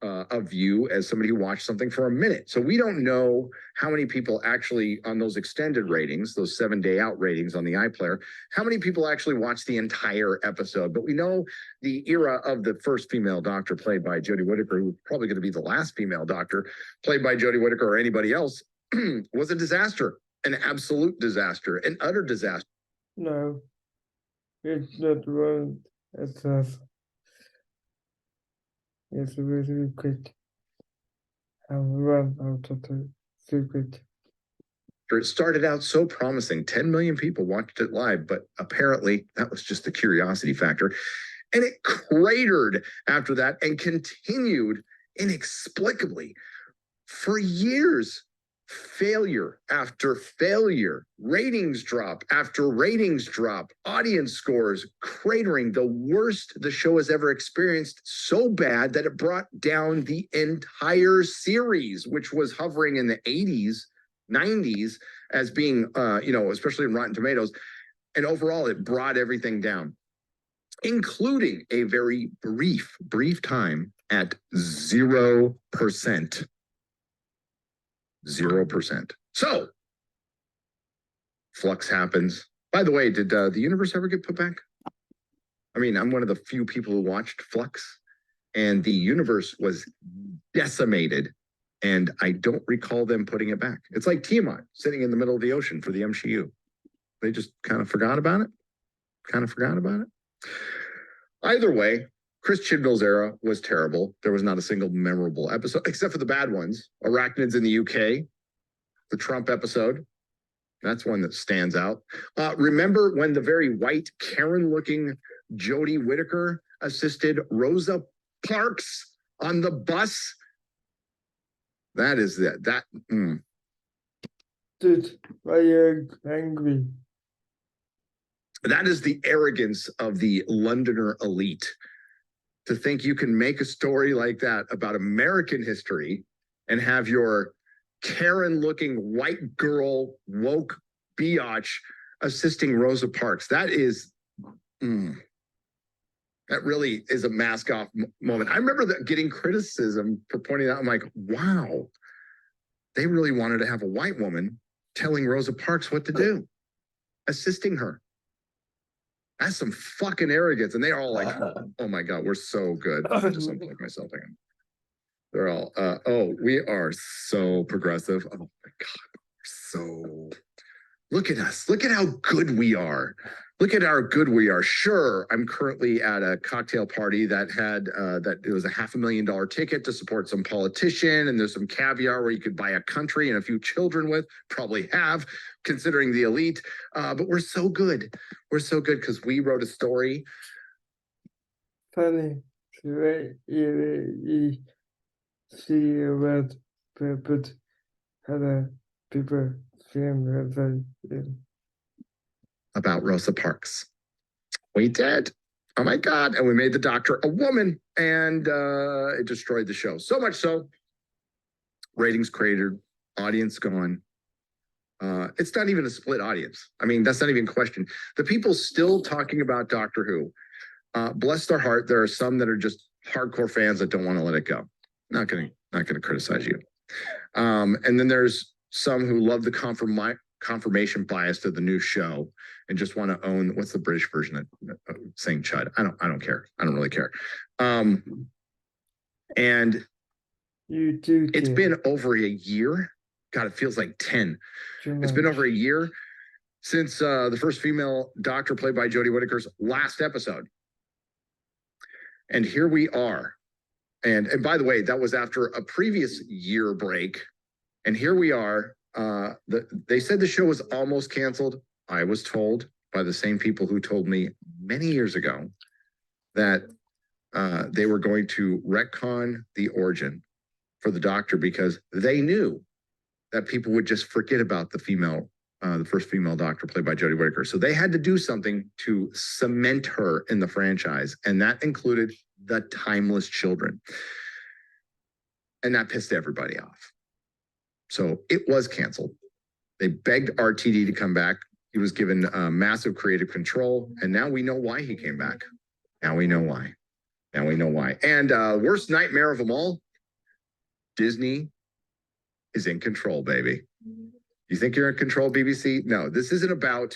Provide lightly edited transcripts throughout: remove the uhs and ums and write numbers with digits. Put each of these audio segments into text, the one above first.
of you as somebody who watched something for a minute. So we don't know how many people actually on those extended ratings, those 7-day out ratings on the iPlayer, how many people actually watched the entire episode. But we know the era of the first female doctor played by Jodie Whittaker, who's probably going to be the last female doctor played by Jodie Whittaker or anybody else, was a disaster, an absolute disaster, an utter disaster. No, it's not wrong. It's really quick. And run out of the secret. It started out so promising. 10 million people watched it live, but apparently that was just the curiosity factor. And it cratered after that and continued inexplicably for years. Failure after failure, ratings drop after ratings drop, audience scores cratering, the worst the show has ever experienced, so bad that it brought down the entire series, which was hovering in the 80s, 90s as being, especially in Rotten Tomatoes. And overall, it brought everything down, including a very brief time at 0%. 0%. So, flux happens. By the way, did the universe ever get put back? I mean, I'm one of the few people who watched Flux, and the universe was decimated, and I don't recall them putting it back. It's like Tiamat sitting in the middle of the ocean for the MCU. They just kind of forgot about it. Either way, Chris Chibnall's era was terrible. There was not a single memorable episode, except for the bad ones. Arachnids in the UK, the Trump episode. That's one that stands out. Remember when the very white, Karen-looking Jodie Whittaker assisted Rosa Parks on the bus? That is that. Dude, why are you angry? That is the arrogance of the Londoner elite. To think you can make a story like that about American history and have your Karen-looking white girl woke biatch assisting Rosa Parks. That is, that really is a mask-off moment. I remember getting criticism for pointing out, I'm like, wow, they really wanted to have a white woman telling Rosa Parks what to do, assisting her. That's some fucking arrogance. And they're all like, oh my God, we're so good. I just don't like myself again. They're all, we are so progressive. Oh my God, look at us. Look at how good we are. Look at how good we are. Sure, I'm currently at a cocktail party that had, that it was a $500,000 ticket to support some politician. And there's some caviar where you could buy a country and a few children with, probably have, considering the elite. But we're so good. We're so good because we wrote a story. Funny. See about but other people film about Rosa Parks. We did. Oh my God. And we made the doctor a woman, and it destroyed the show. So much so, ratings cratered, audience gone. It's not even a split audience. I mean, that's not even a question. The people still talking about Doctor Who, bless their heart, there are some that are just hardcore fans that don't want to let it go. Not gonna criticize you. And then there's some who love the confirmation bias of the new show and just want to own, what's the British version of saying chud? I don't care. I don't really care. And you do. It's been over a year. God, it feels like 10. It's been over a year since the first female doctor played by Jodie Whittaker's last episode. And here we are. And by the way, that was after a previous year break. And here we are. They said the show was almost canceled. I was told by the same people who told me many years ago that they were going to retcon the origin for the doctor because they knew that people would just forget about the first female doctor played by Jodie Whittaker. So they had to do something to cement her in the franchise. And that included the timeless children. And that pissed everybody off. So it was canceled. They begged RTD to come back. He was given massive creative control. And now we know why he came back. Now we know why. And worst nightmare of them all, Disney is in control, baby. You think you're in control, BBC? No, this isn't about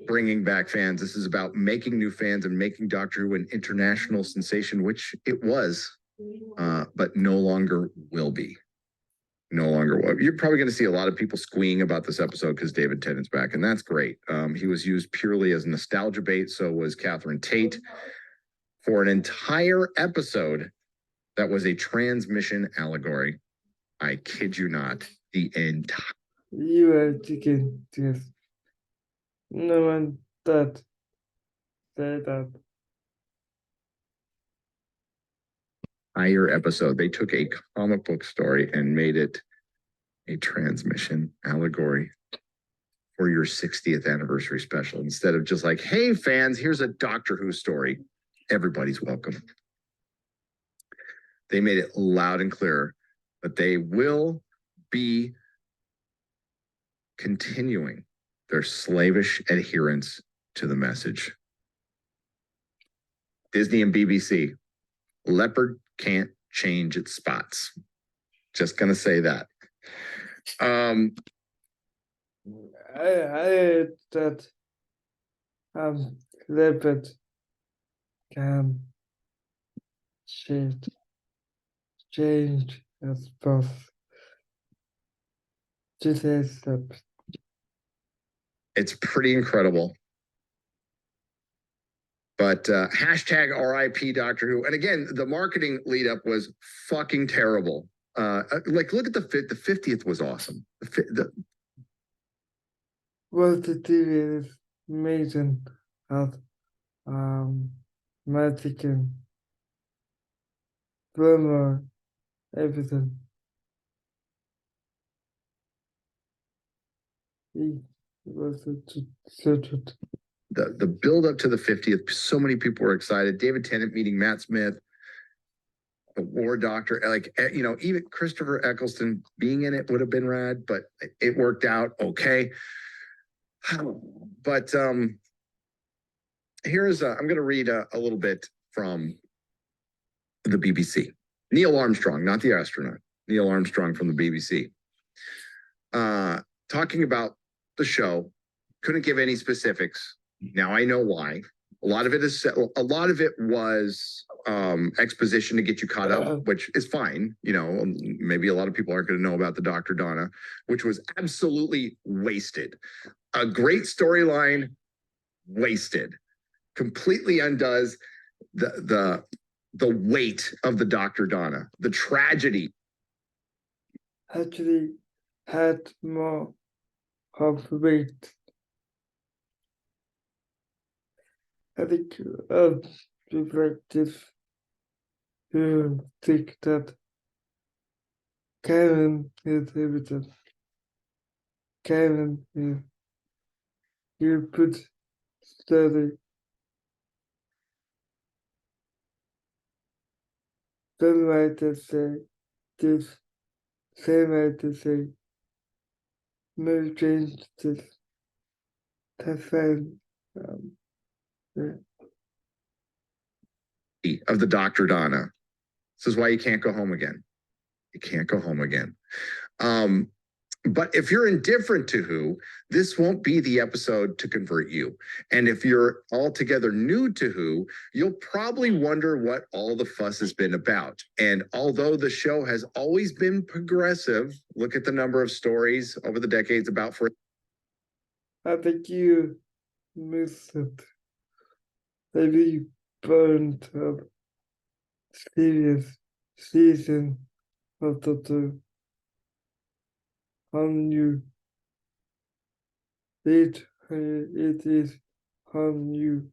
bringing back fans. This is about making new fans and making Doctor Who an international sensation, which it was, but no longer will be. No longer will. You're probably going to see a lot of people squeeing about this episode because David Tennant's back, and that's great. He was used purely as nostalgia bait. So was Catherine Tate for an entire episode that was a transmission allegory. I kid you not. The entire. You are chicken, yes. No one that said that. Entire episode. They took a comic book story and made it a transmission allegory for your 60th anniversary special instead of just like, hey, fans, here's a Doctor Who story. Everybody's welcome. They made it loud and clear that they will be continuing their slavish adherence to the message. Disney and BBC, leopard can't change its spots. Just gonna say that. I heard that leopard can change its spots. Just as it's pretty incredible. But hashtag RIP Doctor Who. And again, the marketing lead up was fucking terrible. Like, look at the 50th was awesome. what the TV is amazing of magic and drama, everything. It was so good. The build up to the 50th, so many people were excited. David Tennant meeting Matt Smith, the War Doctor, like, you know, even Christopher Eccleston being in it would have been rad, but it worked out okay. But here's I'm going to read a little bit from the BBC. Neil Armstrong, not the astronaut. Neil Armstrong from the BBC, talking about the show. Couldn't give any specifics. Now I know why. A lot of it was exposition to get you caught up, which is fine. You know, maybe a lot of people aren't going to know about the Dr. Donna, which was absolutely wasted. A great storyline, wasted. Completely undoes the weight of the Dr. Donna, the tragedy. Actually had more of weight. I think reflective who think that Karen is everything. Karen is you put study. Some writers say this, some writers say no change this. That's fine. Of the Dr. Donna. This is why you can't go home again. You can't go home again. But if you're indifferent to Who, this won't be the episode to convert you. And if you're altogether new to Who, you'll probably wonder what all the fuss has been about. And although the show has always been progressive, look at the number of stories over the decades about for. I think you missed it. Maybe burned up serious season of the on you. It is on you.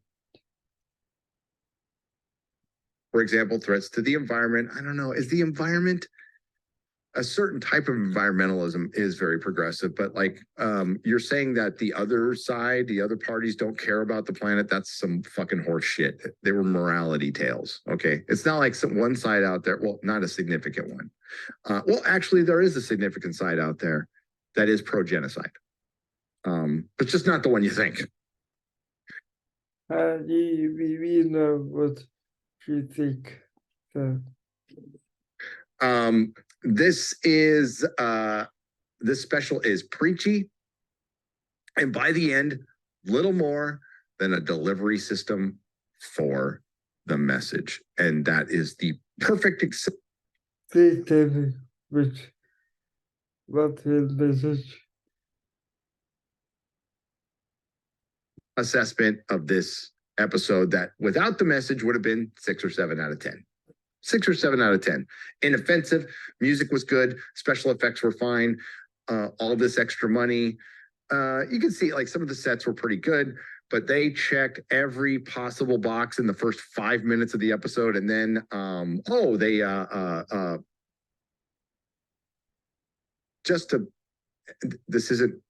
For example, threats to the environment. I don't know. Is the environment a certain type of environmentalism is very progressive, but like you're saying that the other side, the other parties don't care about the planet. That's some fucking horse shit. They were morality tales. Okay. It's not like one side out there. Well, not a significant one. Well, actually there is a significant side out there that is pro-genocide. But just not the one you think. We know what you think. This special is preachy, and by the end, little more than a delivery system for the message. And that is the perfect Please tell me which what his message. assessment of this episode that without the message would have been 6 or 7 out of 10. 6 or 7 out of 10. Inoffensive, music was good, special effects were fine, all this extra money. You can see like some of the sets were pretty good, but they checked every possible box in the first 5 minutes of the episode, and then just to this isn't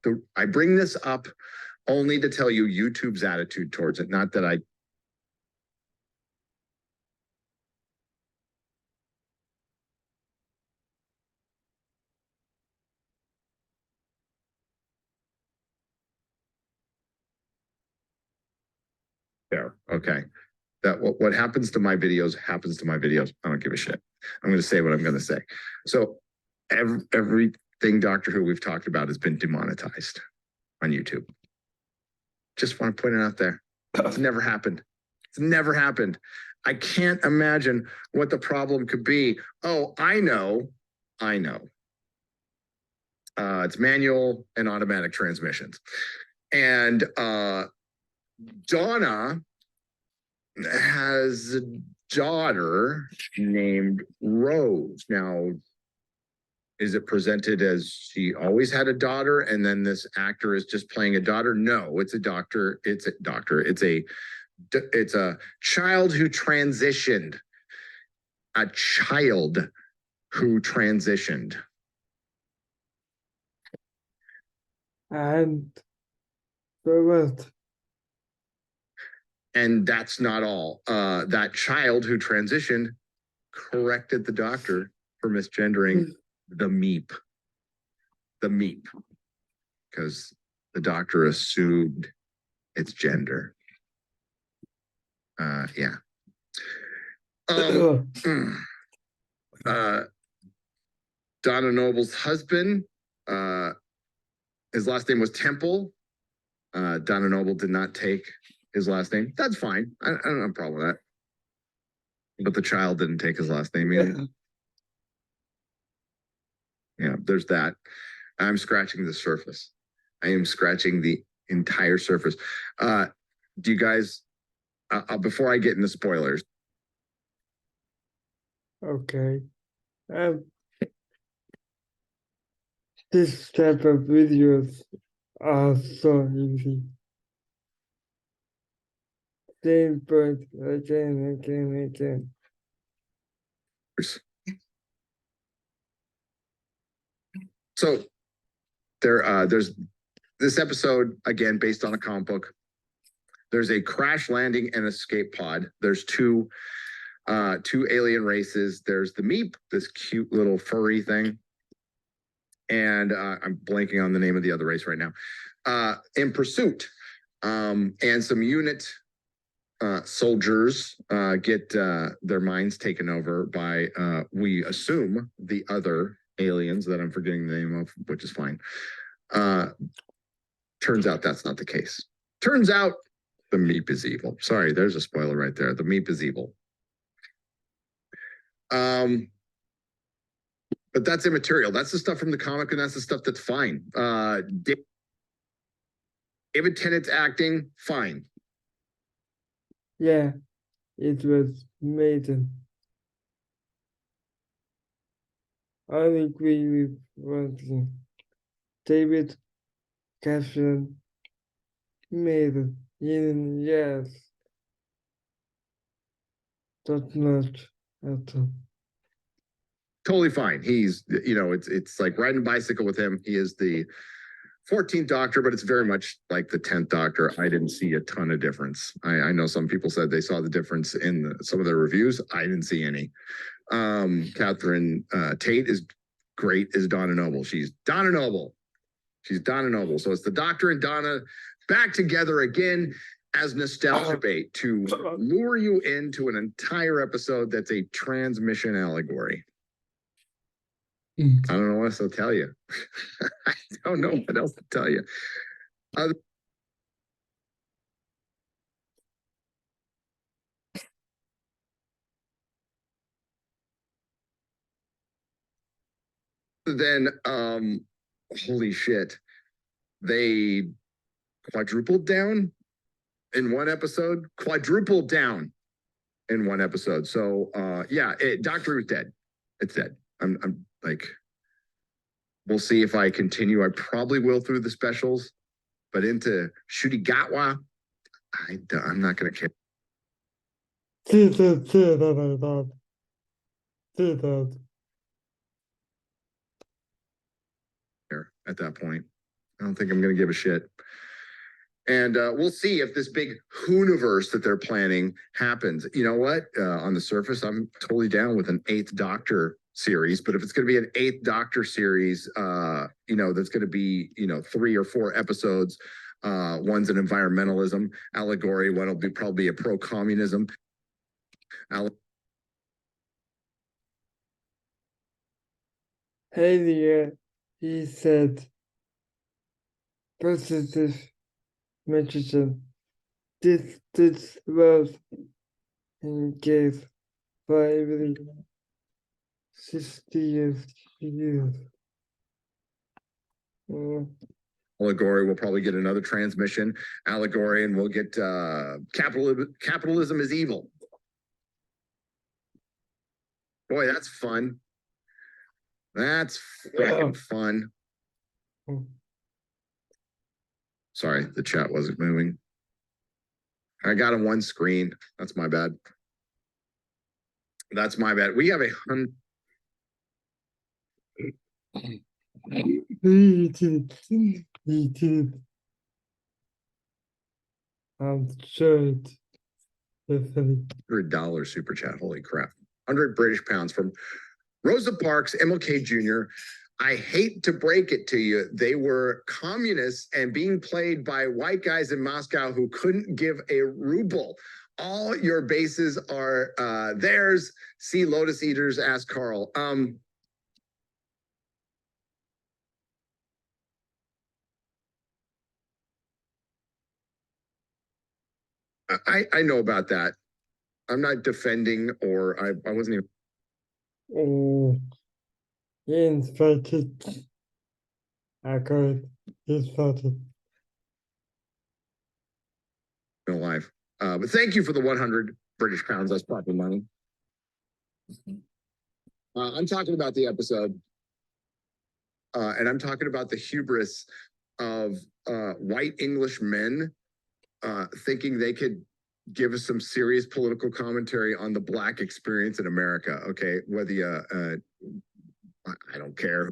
the I bring this up only to tell you YouTube's attitude towards it, not that I there. Okay. That what happens to my videos happens to my videos. I don't give a shit. I'm going to say what I'm going to say. So everything Doctor Who we've talked about has been demonetized on YouTube. Just want to point it out there. It's never happened. It's never happened. I can't imagine what the problem could be. Oh, I know. It's manual and automatic transmissions. And Donna has a daughter named Rose. Now, is it presented as she always had a daughter and then this actor is just playing a daughter? No, it's a doctor. It's a doctor. It's a child who transitioned. A child who transitioned. And for what? And that's not all. That child who transitioned corrected the doctor for misgendering the meep. The meep. Because the doctor assumed its gender. Yeah. Donna Noble's husband, his last name was Temple. Donna Noble did not take his last name. That's fine. I don't have a problem with that. But the child didn't take his last name either. Yeah, there's that. I'm scratching the surface. I am scratching the entire surface. Do you guys, before I get into spoilers. Okay. This type of videos are so easy. Same point again. So there's this episode, again, based on a comic book. There's a crash landing and escape pod. There's two alien races. There's the Meep, this cute little furry thing. And I'm blanking on the name of the other race right now. In pursuit. And some unit soldiers get their minds taken over by, we assume, the other aliens that I'm forgetting the name of, which is fine. Turns out that's not the case. Turns out the Meep is evil. Sorry, there's a spoiler right there. The Meep is evil. But that's immaterial. That's the stuff from the comic, and that's the stuff that's fine. David Tennant's acting, fine. Yeah, it was amazing. I agree with one thing. David Catherine made it in years. Not much at all. Totally fine. He's, it's like riding a bicycle with him. He is the 14th Doctor, but it's very much like the 10th Doctor. I didn't see a ton of difference. I know some people said they saw the difference in some of their reviews. I didn't see any. Catherine Tate is great as Donna Noble. She's Donna Noble. So it's the Doctor and Donna back together again as nostalgia bait to lure you into an entire episode that's a transmission allegory. I don't know what else to tell you. I don't know what else to tell you. Then, holy shit, they quadrupled down in one episode, quadrupled down in one episode. So, yeah, Doctor Who's dead. It's dead. I'm like, we'll see if I continue. I probably will through the specials, but into Shudigatwa, I'm not going to care. At that point, I don't think I'm going to give a shit. And we'll see if this big Whoniverse that they're planning happens. You know what? On the surface, I'm totally down with an 8th Doctor series. But if it's going to be an 8th Doctor series, you know, that's going to be, you know, 3 or 4 episodes. One's an environmentalism allegory. One will be probably a pro-communism. Earlier, he said positive mention. This was and gave for every 60 years. Allegory, we'll probably get another transmission allegory, and we'll get capitalism is evil. Boy, that's fun. That's freaking fun. Sorry, the chat wasn't moving. I got on one screen. That's my bad. That's my bad. We have a hundred. He did. I'm sure it's $100 super chat. Holy crap. 100 British pounds from Rosa Parks, MLK Jr. I hate to break it to you. They were communists and being played by white guys in Moscow who couldn't give a ruble. All your bases are theirs. See Lotus Eaters, ask Carl. I know about that. I'm not defending, or I wasn't even. Oh, inspired. I got inspired. Alive. But thank you for the 100 British pounds. That's proper money. I'm talking about the episode, and I'm talking about the hubris of white English men thinking they could give us some serious political commentary on the Black experience in America. Okay, whether you, I don't care.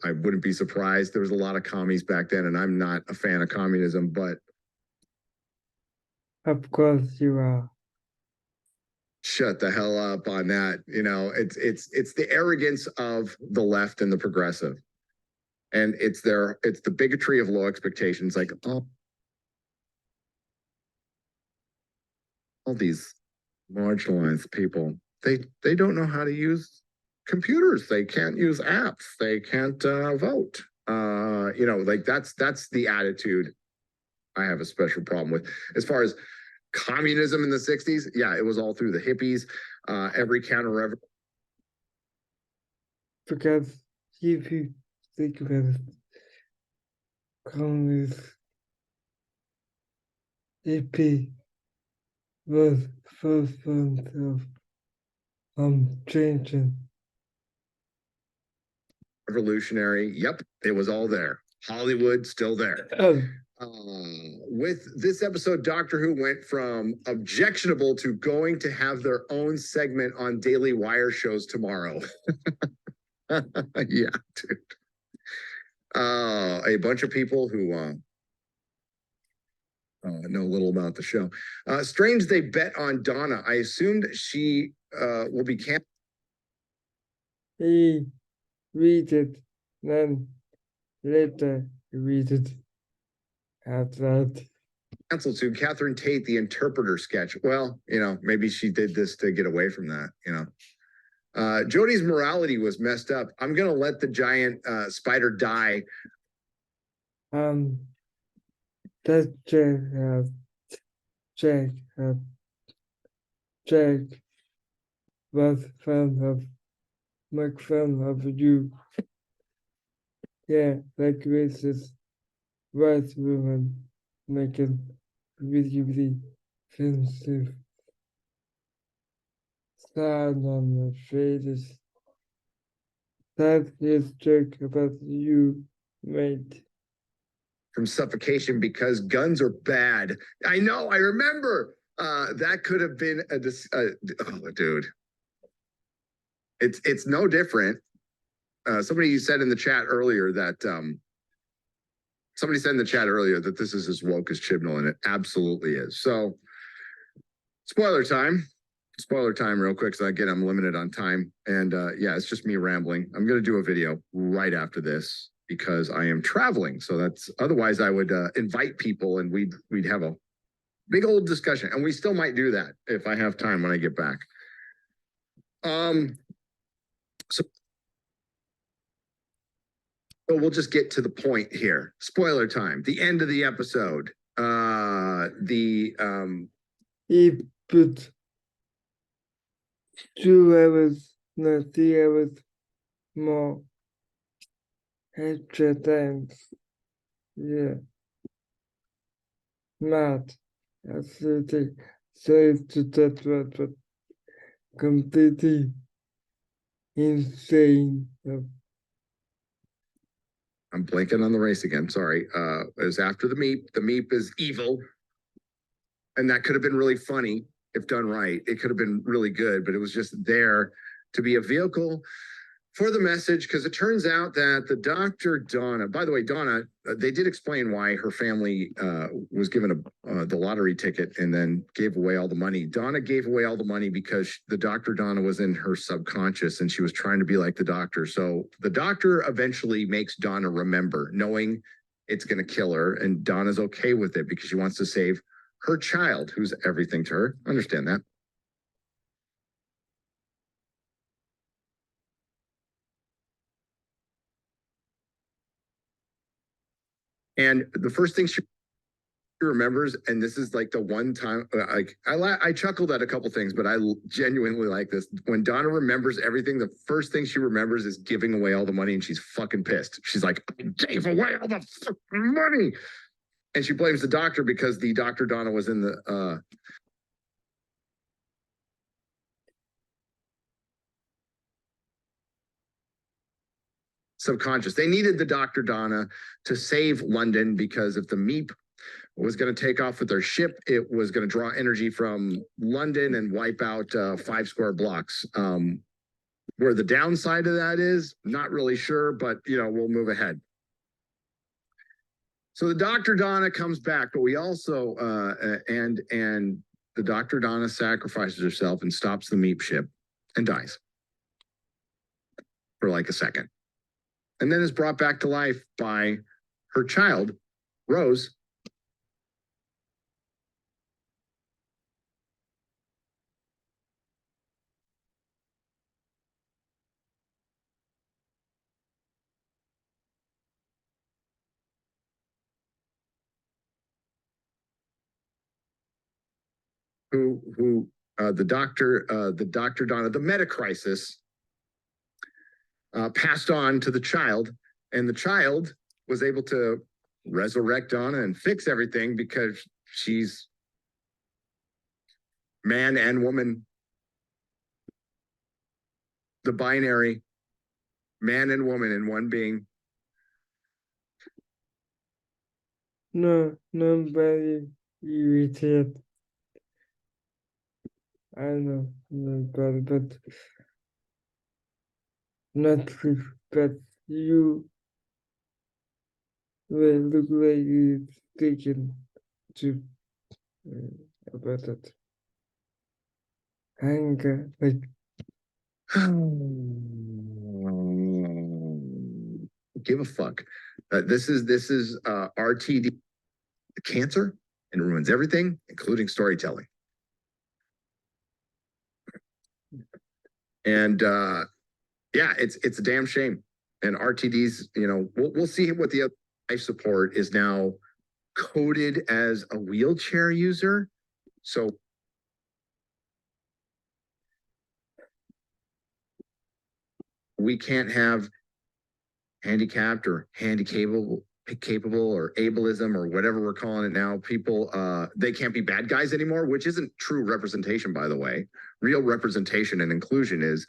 I wouldn't be surprised. There was a lot of commies back then, and I'm not a fan of communism, but of course you are. Shut the hell up on that. You know, it's the arrogance of the left and the progressive. And it's the bigotry of low expectations, like, oh, all these marginalized people, they don't know how to use computers. They can't use apps. They can't vote. You know, like that's the attitude I have a special problem with. As far as communism in the 60s, yeah, it was all through the hippies. Every counter because if you think about it, communist hippie was first one of changing. Revolutionary, yep, it was all there. Hollywood still there. With this episode, Doctor Who went from objectionable to going to have their own segment on Daily Wire shows tomorrow. Yeah, dude. A bunch of people who know little about the show. Strange they bet on Donna. I assumed she will be camped. he read it, then later read it out loud. Cancel to Catherine Tate, the interpreter sketch. Well, maybe she did this to get away from that, Jodie's morality was messed up. I'm going to let the giant spider die. That Jack was make fun of you. Yeah, like racist white women making really offensive sound on the faces. That is joke about you, mate. From suffocation because guns are bad. I know, I remember. That could have been oh, dude. It's no different. Somebody said in the chat earlier that this is as woke as Chibnall, and it absolutely is. So, spoiler time real quick. So again, I'm limited on time, and yeah, it's just me rambling. I'm gonna do a video right after this because I am traveling. So that's otherwise I would invite people and we'd have a big old discussion, and we still might do that if I have time when I get back. So we'll just get to the point here. Spoiler time. The end of the episode. He put 2 hours, no 3 hours more extra times. Yeah. Mad. Absolutely. Sorry to that word, but completely insane. I'm blanking on the race again. Sorry. It was after the Meep. The Meep is evil. And that could have been really funny if done right. It could have been really good, but it was just there to be a vehicle for the message, because it turns out that the Dr. Donna, by the way, Donna, they did explain why her family was given the lottery ticket and then gave away all the money. Donna gave away all the money because the Dr. Donna was in her subconscious and she was trying to be like the doctor. So the doctor eventually makes Donna remember, knowing it's going to kill her. And Donna's okay with it because she wants to save her child, who's everything to her. Understand that. And the first thing she remembers, and this is like the one time, like I chuckled at a couple things, but I genuinely like this. When Donna remembers everything, the first thing she remembers is giving away all the money, and she's fucking pissed. She's like, I gave away all the fucking money. And she blames the doctor because the Dr. Donna was in the subconscious. They needed the Dr. Donna to save London because if the Meep was going to take off with their ship, it was going to draw energy from London and wipe out 5 square blocks. Where the downside of that is, not really sure, but we'll move ahead. So the Dr. Donna comes back, but we also and the Dr. Donna sacrifices herself and stops the Meep ship and dies for like a second, and then is brought back to life by her child, Rose. Who the Dr. Donna, the meta crisis passed on to the child, and the child was able to resurrect Donna and fix everything because she's man and woman, the binary man and woman in one being. No, nobody irritated. I know, nobody, but not but you will look like it's taken to about that. Anger, like give a fuck. This is RTD cancer, and it ruins everything, including storytelling. And yeah, it's a damn shame. And RTD's, we'll see what the other life support is now coded as a wheelchair user. So we can't have handicapped or capable or ableism or whatever we're calling it now. People, they can't be bad guys anymore, which isn't true representation, by the way. Real representation and inclusion is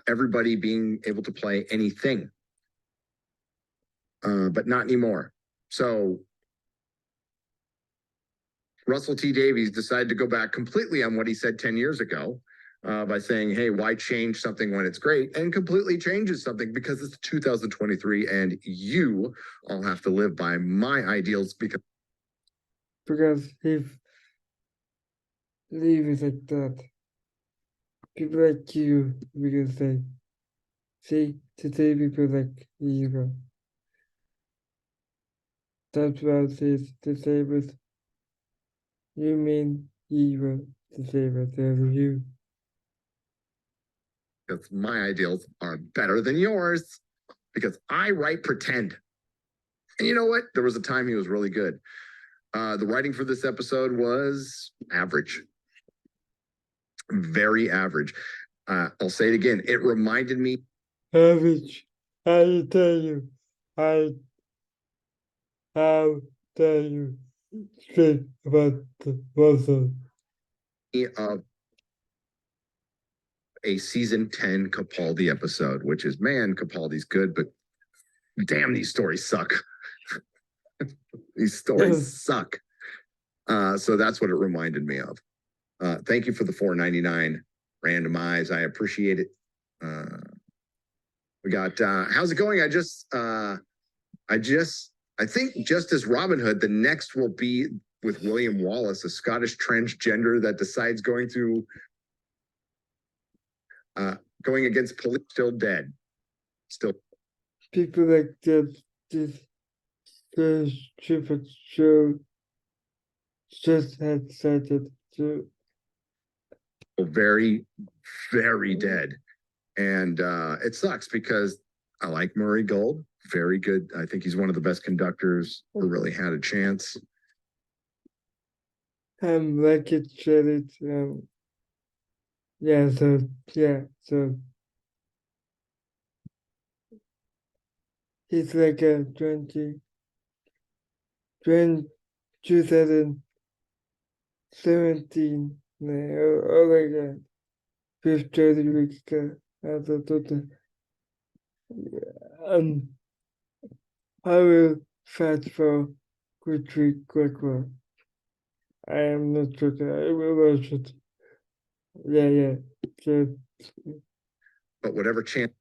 everybody being able to play anything, but not anymore. So Russell T. Davies decided to go back completely on what he said 10 years ago by saying, hey, why change something when it's great? And completely changes something because it's 2023 and you all have to live by my ideals because if leave it like that, people like you, because they see today people like you. That's what it is to say with you mean evil to say with you. Because my ideals are better than yours because I write pretend. And you know what? There was a time he was really good. The writing for this episode was average. Very average. I'll say it again. It reminded me. Average. I tell you. How dare you speak about the muscle? Of a season 10 Capaldi episode, which is, man, Capaldi's good, but damn, these stories suck. These stories suck. So that's what it reminded me of. Thank you for the $4.99 randomize. I appreciate it. We got how's it going? I think just as Robin Hood, the next will be with William Wallace, a Scottish transgender that decides going against police. Still dead. Still. People like that, this stupid show just had started to. Very, very dead. And it sucks because I like Murray Gold. Very good. I think he's one of the best conductors who really had a chance. Like it said it. So he's like a 2017 or like a 30 weeks I will fight for quick one. I am not joking. I will watch it. Yeah. But whatever chance.